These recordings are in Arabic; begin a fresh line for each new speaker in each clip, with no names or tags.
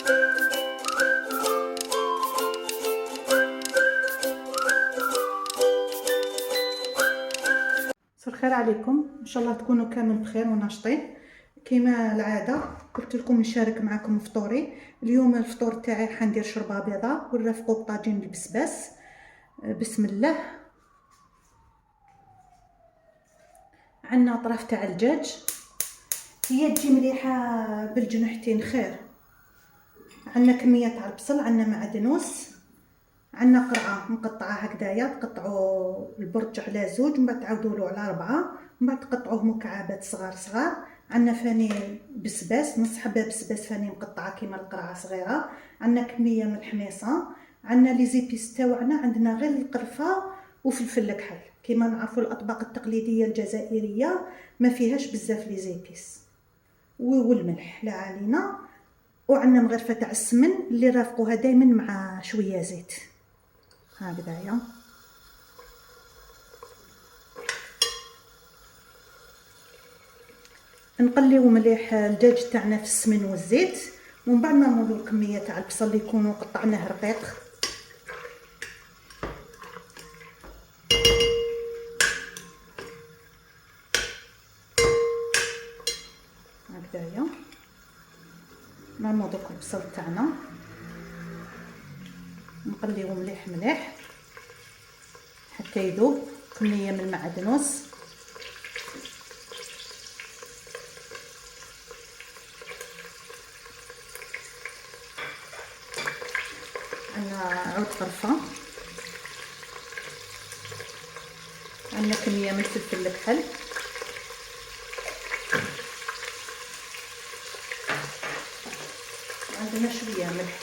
مساء الخير عليكم، ان شاء الله تكونوا كامل بخير وناشطين. كما العاده قلت لكم نشارك معكم فطوري. اليوم الفطور تاعي حندير شوربه بيضاء ونرافقوا بطاجين البسباس. بسم الله. عندنا اطراف تاع الدجاج، هي تجي مليحه بالجنحتين خير. عندنا كميه تاع البصل، عندنا معدنوس، عندنا قرعه مقطعه هكذايا، تقطعوا البرج على زوج، من بعد تعاودوا له على 4، من بعد تقطعوه مكعبات صغار صغار. عندنا فاني بسباس، نص حبه بسباس فاني مقطعه كيما القرعه صغيره. عندنا كميه من الحميصه، عندنا لي زيبيس تاعنا، عندنا غير القرفه وفلفل الكحل. كيما نعرفوا الاطباق التقليديه الجزائريه ما فيهاش بزاف لي زيبيس، والملح لا علينا. وعندنا مغرفه تاع السمن اللي رافقوها دائما مع شويه زيت هكذايا. نقليو مليح الدجاج تاعنا في السمن والزيت، ومن بعد نرمولو الكميه تاع البصل اللي يكونوا قطعناه رقيق. هكذايا نرمو دوك البصل تاعنا، نقليوه مليح مليح حتى يذوب. كميه من المعدنوس، عندنا عود قرفه، عندنا كميه من الفلفل الكحل، عندنا شويه ملح.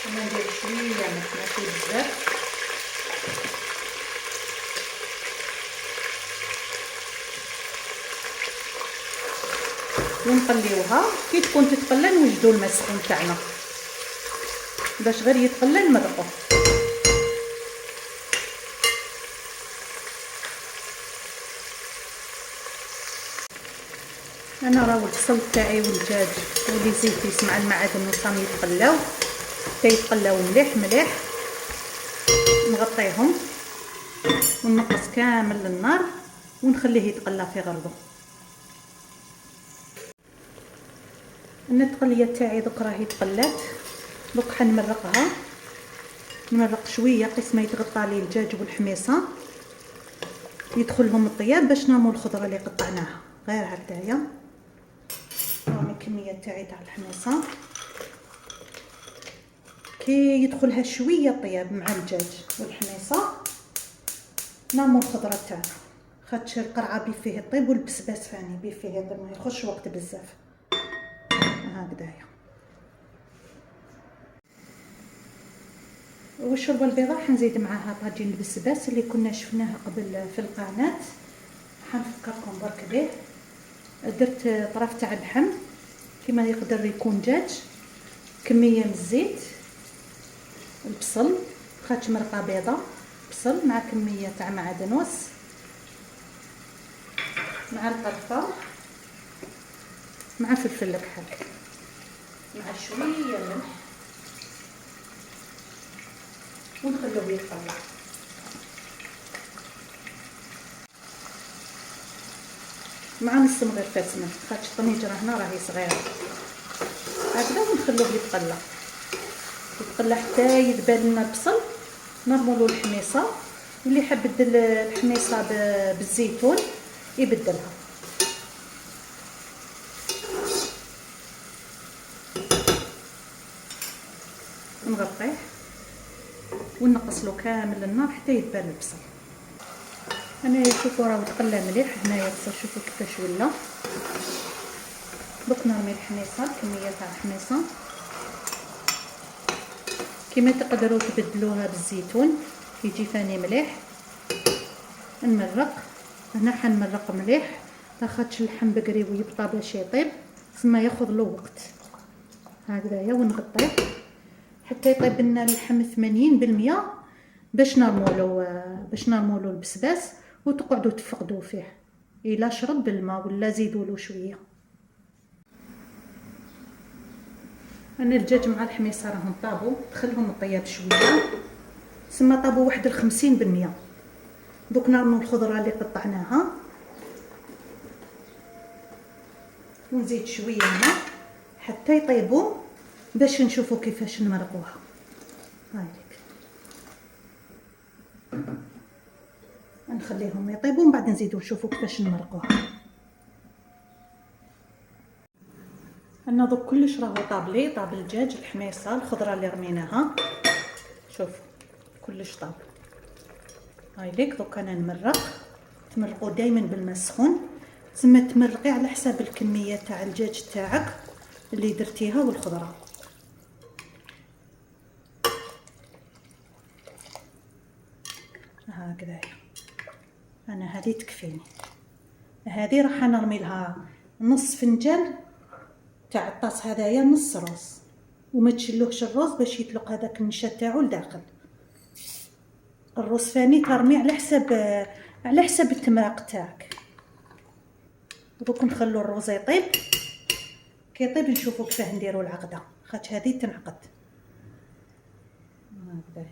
انا ندير شويه ملح ماشي بزاف. ونقليوها كي تكون تتقلى نوجدوا الماء السخون تاعنا باش غير يتقلى نمرقوه. انا راهو البصل تاعي والدجاج ولي زيتيس مع المعادن وصام يتقلاو حتى يتقلاو مليح مليح. نغطيهم وننقص كامل النار ونخليه يتقلى في غرضه. ان التقليه تاعي دوك راهي تقلات، دوك حنمرقها. نمرق شويه قيس ما يتغطى لي الدجاج والحميصه يدخلهم الطياب باش نرمو الخضره اللي قطعناها غير هكذايا. نرمي الكميه تاعي تاع الحميصه كي يدخلها شويه الطياب مع الدجاج والحميصه نرمو الخضره تاعنا، خاطش القرعه بي فيه الطيب والبسباس فاني بي فيه الطيب، ما يخش وقت بزاف هكذايا. والشوربه البيضاء حنزيد معاها طاجين البسباس اللي كنا شفناه قبل في القناه. حنفكركم برك به. درت طرف تاع اللحم كما يقدر يكون دجاج، كميه من الزيت، البصل خاطش مرقه بيضاء، بصل مع كميه تاع معدنوس مع القرفه مع فلفل الكحل مع شويه ملح، ونخلوه يتقلى. مع نص مغرفه سمن خاطش الطنجره هنا راهي صغيره هكذا، ونخلوه يتقلى حتى يذبل لنا البصل. نرمولو الحميصه، واللي حاب يبدل الحميصه بالزيتون يبدلها. نغطيه ونقص له كامل النار حتى يذبل البصل. هنايا شوفوا راه تقلى مليح. هنايا البصل شوفوا كيفاش ولا. دوك نرمي الحميصه، الكميه تاع الحميصه كما تقدروا تبدلوها بالزيتون يجي فاني مليح. نمرق هنا، حنمرق مليح لاخاطش اللحم بقري ويبطى باش يطيب، ثم ياخذ له وقت هكذايا. ونغطيه حتى يطيب لنا اللحم 80% باش نرمولو البسباس وتقعدوا تفقدوا فيه. الا شرب الماء ولا زيدوا له شويه. انا الدجاج مع الحميصه راهم طابوا، دخلهم الطياب شويه، سما طابوا واحد 50%. دوك نرمو الخضره اللي قطعناها ونزيد شويه ماء حتى يطيبوا باش نشوفوا كيفاش نمرقوها. هايليك نخليهم يطيبوا ومن بعد نزيدو نشوفوا كيفاش نمرقوها. انا دوك كلش راهو طابلي، طاب الدجاج، الحميصه، الخضره اللي رميناها، شوفوا كلش طاب. هايليك دوك انا نمرق. تمرقوا دائما بالماء السخون، تسمى تمرقي على حساب الكميه تاع الدجاج تاعك اللي درتيها والخضره. هكذا انا هذه تكفيني. هذه راح نرمي لها نص فنجان تاع الطاس هذايا، نص روز، وما تشلوهش الروز باش يطلق هذاك النشا تاعو لداخل. الروز ثاني ترمي على حسب التمراق تاعك. دوك نخلو الروز يطيب، كي يطيب نشوفو كيفاه نديرو العقده، خاطش هذه تنعقد هكذا.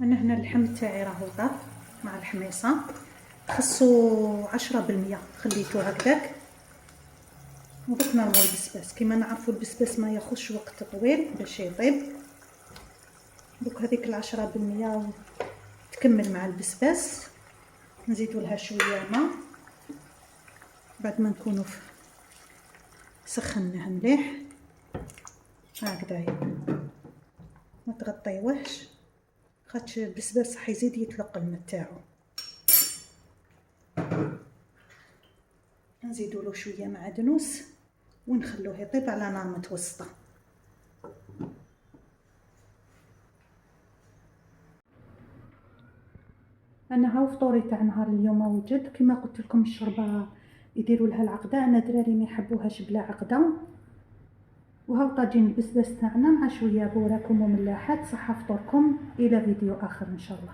انا هنا اللحم تاعي راهو طاب مع الحميصه، خصو 10% خليته هكذاك. ودوك نرمو البسباس، كيما نعرفوا البسباس ما ياخذش وقت طويل باش يطيب. دوك هذيك 10% تكمل مع البسباس، نزيدو لها شويه ماء بعد ما نكونوا سخناه مليح هكذا. ما تغطيوهش خاطش البسباس راح يزيد يطلق الماء تاعو. نزيدو له شويه معدنوس ونخلوه يطيب على نار متوسطه. انا هاو فطوري تاع نهار اليوم وجد. كما قلت لكم الشوربه يديروا لها العقده، انا دراري ما يحبوهاش بلا عقده. وهاو طاجين البسباس تاعنا مع شويه بوراكم وملاحات. صحه فطوركم، الى فيديو اخر ان شاء الله.